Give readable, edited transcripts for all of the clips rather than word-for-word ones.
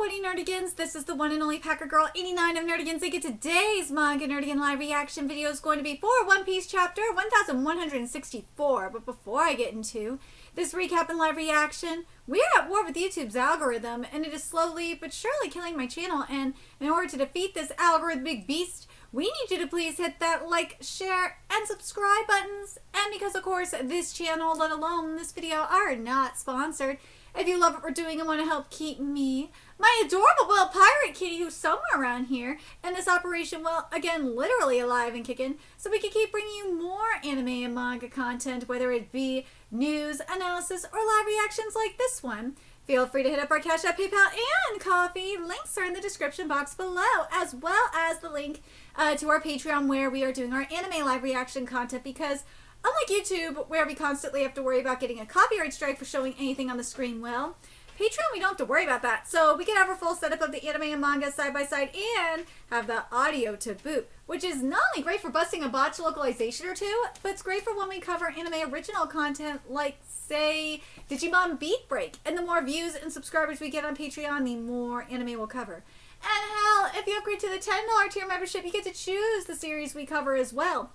Quitty Nerdigans? This is the one and only Packer Girl 89 of Nerdigans. And today's Manga Nerdigan live reaction video is going to be for One Piece chapter 1164. But before I get into this recap and live reaction, we are at war with YouTube's algorithm, and it is slowly but surely killing my channel. And in order to defeat this algorithmic beast, we need you to please hit that like, share, and subscribe buttons. And because, of course, this channel, let alone this video, are not sponsored, if you love what we're doing and want to help keep me, my adorable little pirate kitty who's somewhere around here, and this operation, well, again, literally alive and kicking, so we can keep bringing you more anime and manga content, whether it be news, analysis, or live reactions like this one. Feel free to hit up our Cash App, PayPal, and Coffee. Links are in the description box below, as well as the link to our Patreon where we are doing our anime live reaction content, because unlike YouTube, where we constantly have to worry about getting a copyright strike for showing anything on the screen, well, Patreon, we don't have to worry about that. So we can have our full setup of the anime and manga side by side and have the audio to boot, which is not only great for busting a botched localization or two, but it's great for when we cover anime original content like, say, Digimon Beat Break. And the more views and subscribers we get on Patreon, the more anime we'll cover. And hell, if you upgrade to the $10 tier membership, you get to choose the series we cover as well.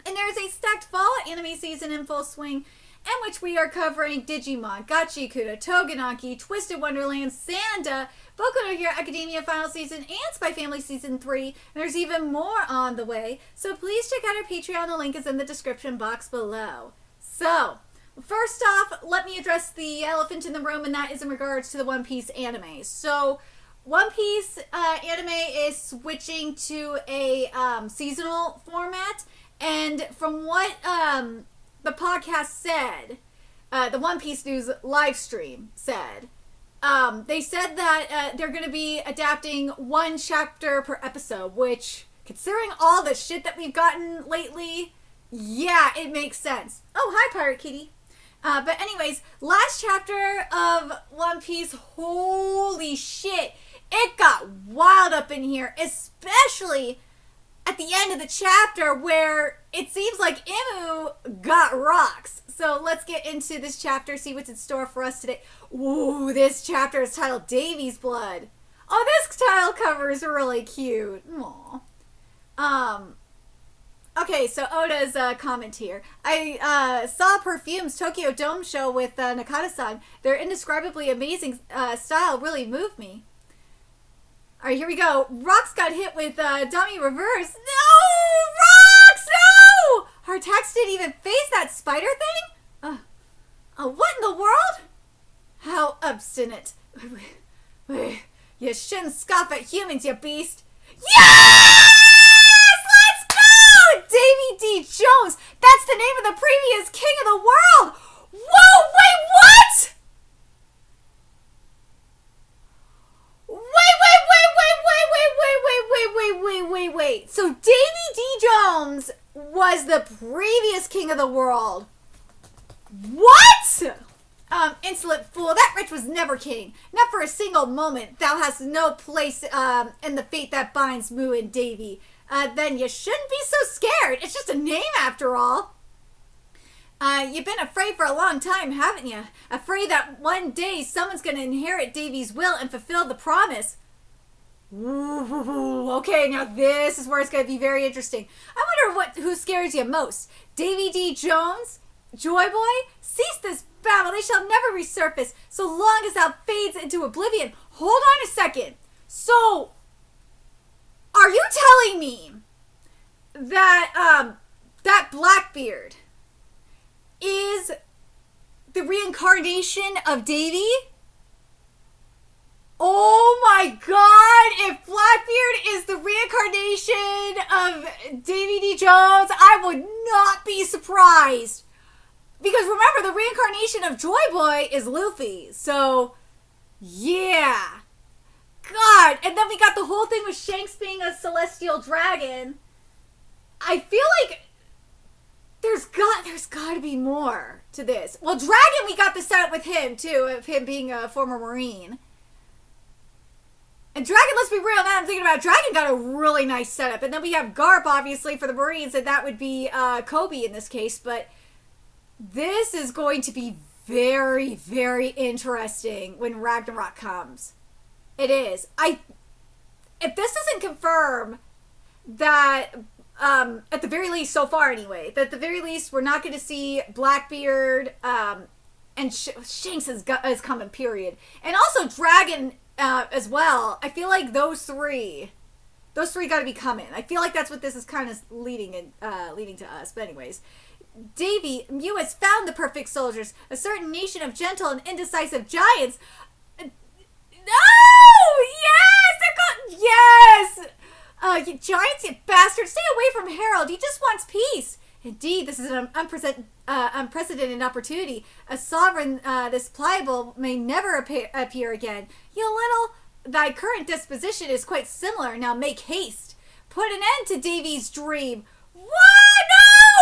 And there is a stacked fall anime season in full swing, in which we are covering Digimon, Gachikuta, Togenaki, Twisted Wonderland, Sanda, Boku no Hero Academia Final Season, and Spy Family Season 3. And there's even more on the way, so please check out our Patreon. The link is in the description box below. So, first off, let me address the elephant in the room, and that is in regards to the One Piece anime. So, One Piece anime is switching to a seasonal format. And from what the podcast said, the One Piece News live stream said, they said that they're going to be adapting one chapter per episode, which, considering all the shit that we've gotten lately, yeah, it makes sense. Oh, hi, Pirate Kitty. But anyways, last chapter of One Piece, holy shit, it got wild up in here, especially at the end of the chapter where it seems like Imu got rocks. So let's get into this chapter, see what's in store for us today. Ooh, this chapter is titled Davy's Blood. Oh, this title cover is really cute. Aww. Okay, so Oda's comment here. I saw Perfume's Tokyo Dome show with Nakata-san. Their indescribably amazing style really moved me. Alright, here we go. Rocks got hit with dummy reverse. No! Rocks! No! Her attacks didn't even face that spider thing? What in the world? How obstinate. You shouldn't scoff at humans, you beast. Yes! Let's go! Davy D. Jones. That's the name of the previous king of the world. Whoa, wait, what? Wait. So Davy D. Jones was the previous king of the world. What? Insolent fool, that wretch was never king. Not for a single moment. Thou hast no place in the fate that binds Mu and Davy. Then you shouldn't be so scared. It's just a name after all. You've been afraid for a long time, haven't you? Afraid that one day someone's going to inherit Davy's will and fulfill the promise. Ooh, okay, now this is where it's going to be very interesting. I wonder who scares you most. Davy D. Jones? Joy Boy? Cease this battle. They shall never resurface so long as thou fades into oblivion. Hold on a second. So, are you telling me that, that Blackbeard is the reincarnation of Davy? Oh my god, if Blackbeard is the reincarnation of Davy D. Jones, I would not be surprised. Because remember, the reincarnation of Joy Boy is Luffy. So, yeah. God, and then we got the whole thing with Shanks being a celestial dragon. I feel like there's got to be more to this. Well, Dragon, we got the setup with him, too, of him being a former Marine. And Dragon, let's be real, now I'm thinking about it, Dragon got a really nice setup. And then we have Garp, obviously, for the Marines, and that would be Kobe in this case. But this is going to be very, very interesting when Ragnarok comes. It is. If this doesn't confirm that, at the very least, so far anyway, that at the very least we're not going to see Blackbeard, and Shanks is coming, period. And also Dragon, as well. I feel like those three got to be coming. I feel like that's what this is kind of leading to us. But anyways, Davy, you has found the perfect soldiers, a certain nation of gentle and indecisive giants. No! Yes! They're called... Yes! You giants, you bastard! Stay away from Harold. He just wants peace. Indeed, this is an unprecedented opportunity. A sovereign this pliable may never appear again. You little... Thy current disposition is quite similar. Now make haste. Put an end to Davy's dream. What?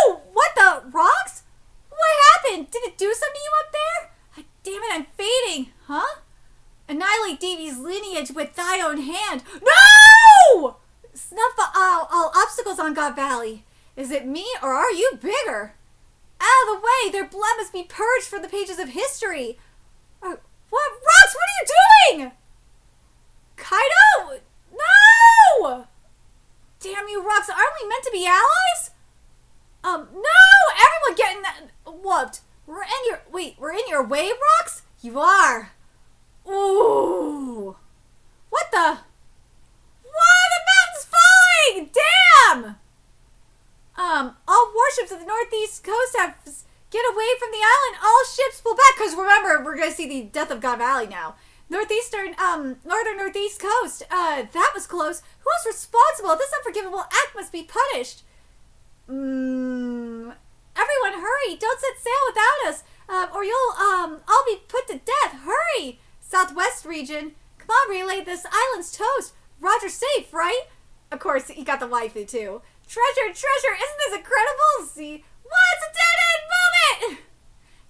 No! What the? Rocks? What happened? Did it do something to you up there? Damn it, I'm fading. Huh? Annihilate Davy's lineage with thy own hand. No! Snuff all obstacles on God Valley. Is it me or are you bigger? Out of the way! Their blood must be purged from the pages of history. What? Rocks, what are you doing? Kaido! No! Damn you, Rocks. Aren't we meant to be allies? No! Everyone getting that whooped. We're in your way, Rocks? You are. Ooh. What the? What? The mountain's falling! Damn! All warships of the northeast coast have get away from the island. All ships pull back. Because remember, we're going to see the death of God Valley now. Northern northeast coast. That was close. Who is responsible? This unforgivable act must be punished. Everyone hurry. Don't set sail without us. Or you'll, all be put to death. Hurry. Southwest region. Come on, relay this island's toast. Roger's safe, right? Of course, he got the waifu, too. Treasure! Isn't this incredible? See? What's a dead-end moment?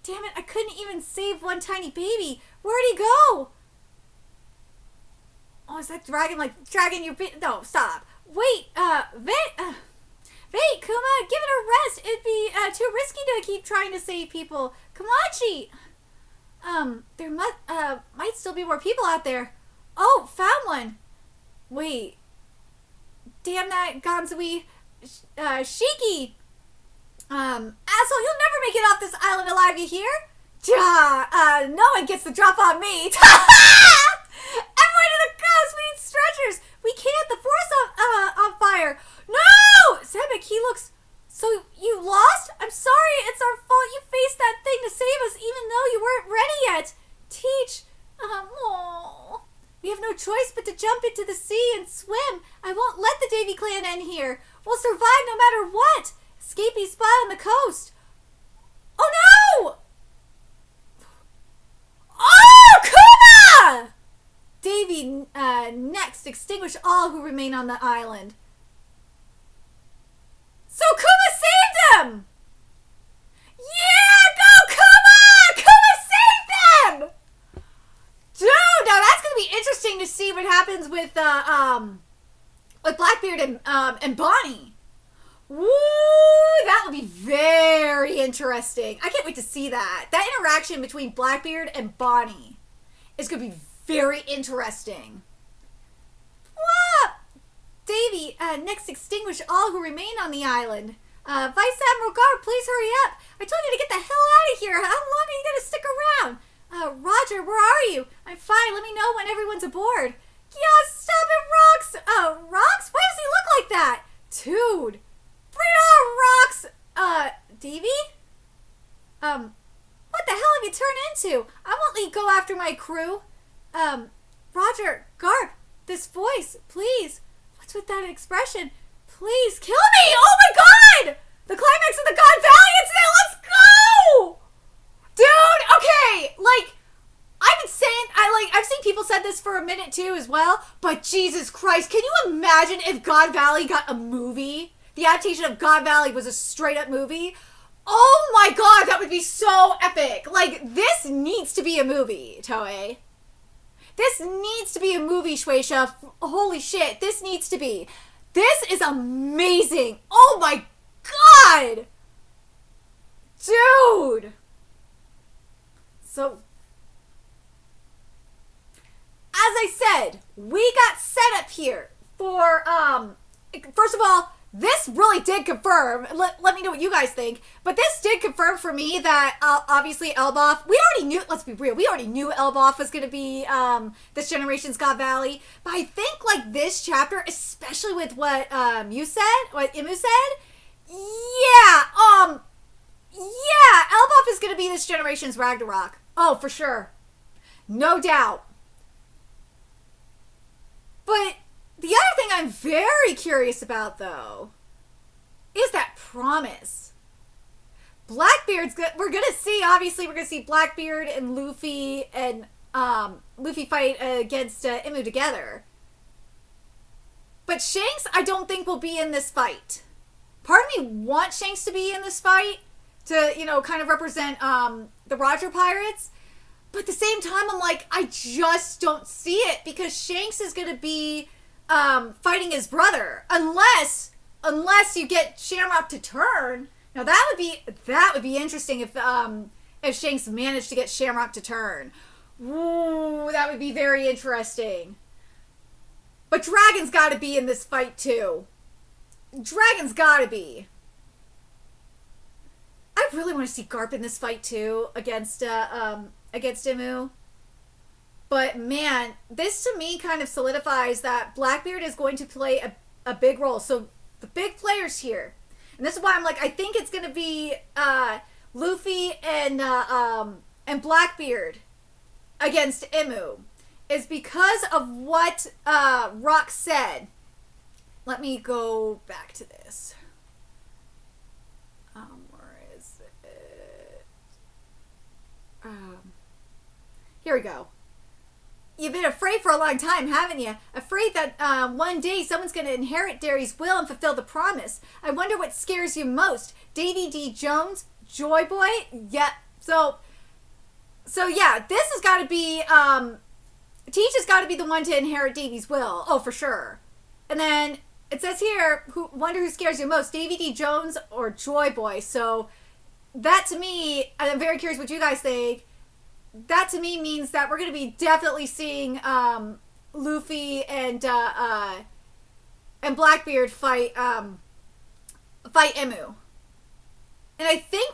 Damn it, I couldn't even save one tiny baby. Where'd he go? Oh, is that dragon dragging your no, stop. Wait, wait, Kuma, give it a rest. It'd be, too risky to keep trying to save people. Kamachi! There might still be more people out there. Oh, found one. Wait. Damn that Gonzui, Shiki. Asshole, you'll never make it off this island alive, you hear? No one gets the drop on me. Everyone to the coast, we need stretchers. We can't, the forest on fire. No! Sebek, he looks... So you lost? I'm sorry, it's our fault you faced that thing to save us even though you weren't ready yet. Teach. We have no choice but to jump into the sea and swim. I won't let the Davy clan end here. We'll survive no matter what. Escapee spot on the coast. Oh no! Oh, Kuma! Davy, next, extinguish all who remain on the island. So Kuma saved him! Yeah, go Kuma! Kuma saved them! Dude, now that's gonna be interesting to see what happens with Blackbeard and Bonnie. Woo! That would be very interesting. I can't wait to see that. That interaction between Blackbeard and Bonnie is gonna be very interesting. What? Davy, next extinguish all who remain on the island. Vice Admiral Guard, please hurry up. I told you to get the hell out of here. How long are you gonna stick around? Roger, where are you? I'm fine. Let me know when everyone's aboard. Yeah, stop it, Rocks. Rocks? Why does he look like that? Dude. Bring it on, Rocks. Davy? What the hell have you turned into? I won't go after my crew. Roger, Garp, this voice, please. What's with that expression? Please kill me! Oh my god! The climax of the God Valley incident! Let's go! Dude, okay, I've seen people said this for a minute too as well, but Jesus Christ, can you imagine if God Valley got a movie? The adaptation of God Valley was a straight up movie? Oh my god, that would be so epic. This needs to be a movie, Toei. This needs to be a movie, Shueisha. Holy shit, this needs to be. This is amazing. Oh my god! Dude! So, as I I said, we got set up here for, first of all, this really did confirm, let me know what you guys think, but this did confirm for me that obviously Elbaf, we already knew, let's be real, we already knew Elbaf was going to be this generation's God Valley, but I think like this chapter, especially with what you said, what Imu said, yeah, Elbaf is going to be this generation's Ragnarok. Oh, for sure. No doubt. But the other thing I'm very curious about, though, is that promise. Blackbeard's good. We're going to see, obviously, we're going to see Blackbeard and Luffy fight against Imu together. But Shanks, I don't think will be in this fight. Part of me wants Shanks to be in this fight to, you know, kind of represent the Roger Pirates. But at the same time, I'm like, I just don't see it because Shanks is going to be fighting his brother, unless you get Shamrock to turn. Now that would be interesting if Shanks managed to get Shamrock to turn. Ooh, that would be very interesting. But Dragon's got to be in this fight too. Dragon's got to be. I really want to see Garp in this fight too against Imu. But man, this to me kind of solidifies that Blackbeard is going to play a big role. So the big players here, and this is why I'm like, I think it's going to be Luffy and Blackbeard against Imu, is because of what Rock said. Let me go back to this. Where is it? Here we go. You've been afraid for a long time, haven't you? Afraid that one day someone's going to inherit Derry's will and fulfill the promise. I wonder what scares you most. Davy D. Jones? Joy Boy? Yeah. So yeah, this has got to be, Teach has got to be the one to inherit Davy's will. Oh, for sure. And then it says here, wonder who scares you most, Davy D. Jones or Joy Boy. So that to me, I'm very curious what you guys think. That to me means that we're going to be definitely seeing Luffy and Blackbeard fight Imu. And I think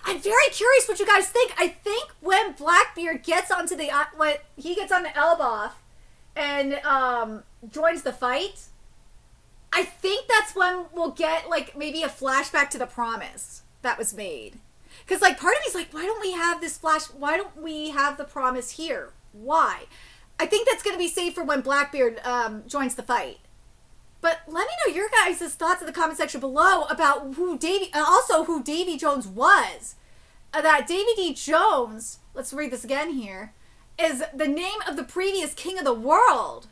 I'm very curious what you guys think. I think when Blackbeard gets onto when he gets onto Elbaf and joins the fight, I think that's when we'll get like maybe a flashback to the promise that was made. Because, like, part of me's like, why don't we have this why don't we have the promise here? Why? I think that's going to be saved for when Blackbeard joins the fight. But let me know your guys' thoughts in the comment section below about who Davy Jones was. That Davy D. Jones, let's read this again here, is the name of the previous king of the world.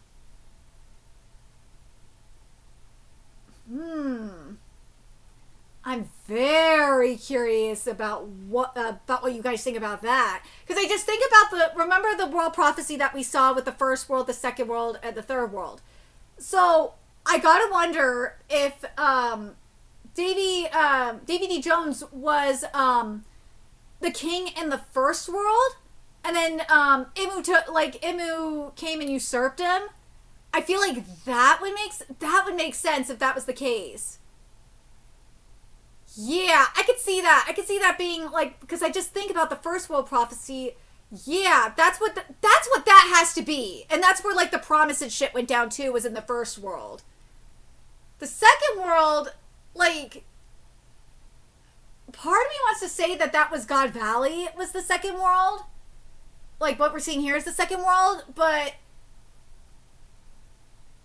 I'm very curious about what you guys think about that. Because I just think about remember the world prophecy that we saw with the first world, the second world, and the third world. So I gotta wonder if Davy D. Jones was the king in the first world, and then Imu came and usurped him. I feel like that would make sense if that was the case. Yeah, I could see that. I could see that being like, because I just think about the first world prophecy. Yeah, that's what that has to be, and that's where like the promise and shit went down too, was in the first world. The second world, like, part of me wants to say that was God Valley was the second world, like what we're seeing here is the second world, but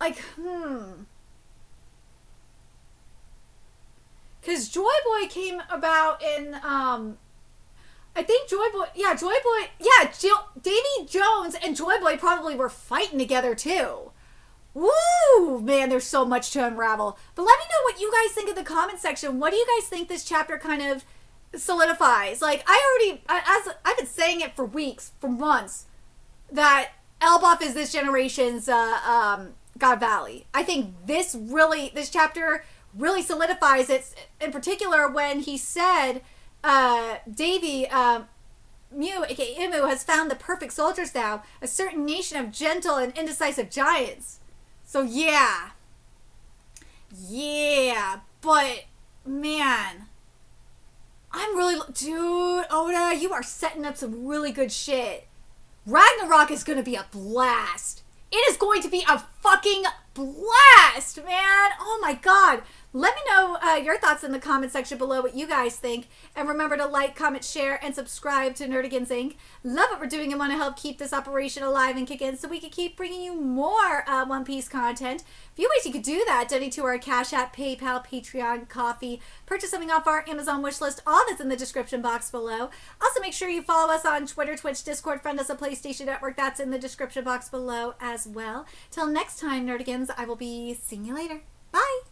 like, because Joy Boy came about in, I think Davy Jones and Joy Boy probably were fighting together too. Woo! Man, there's so much to unravel. But let me know what you guys think in the comment section. What do you guys think this chapter kind of solidifies? Like, I've been saying it for weeks, for months, that Elbaf is this generation's God Valley. I think this chapter really solidifies it, in particular when he said Davy Mew, aka Imu, has found the perfect soldiers now, a certain nation of gentle and indecisive giants. So yeah. Yeah, but man, I'm really... Dude, Oda, you are setting up some really good shit. Ragnarok is going to be a blast. It is going to be a fucking blast, man. Oh my god. Let me know your thoughts in the comment section below, what you guys think. And remember to like, comment, share, and subscribe to Nerdigans Inc. Love what we're doing and want to help keep this operation alive and kick in so we can keep bringing you more One Piece content. A few ways you could do that: donate to our Cash App, PayPal, Patreon, Coffee, purchase something off our Amazon wishlist. All that's in the description box below. Also, make sure you follow us on Twitter, Twitch, Discord, friend us on PlayStation Network. That's in the description box below as well. Till next time, Nerdigans, I will be seeing you later. Bye!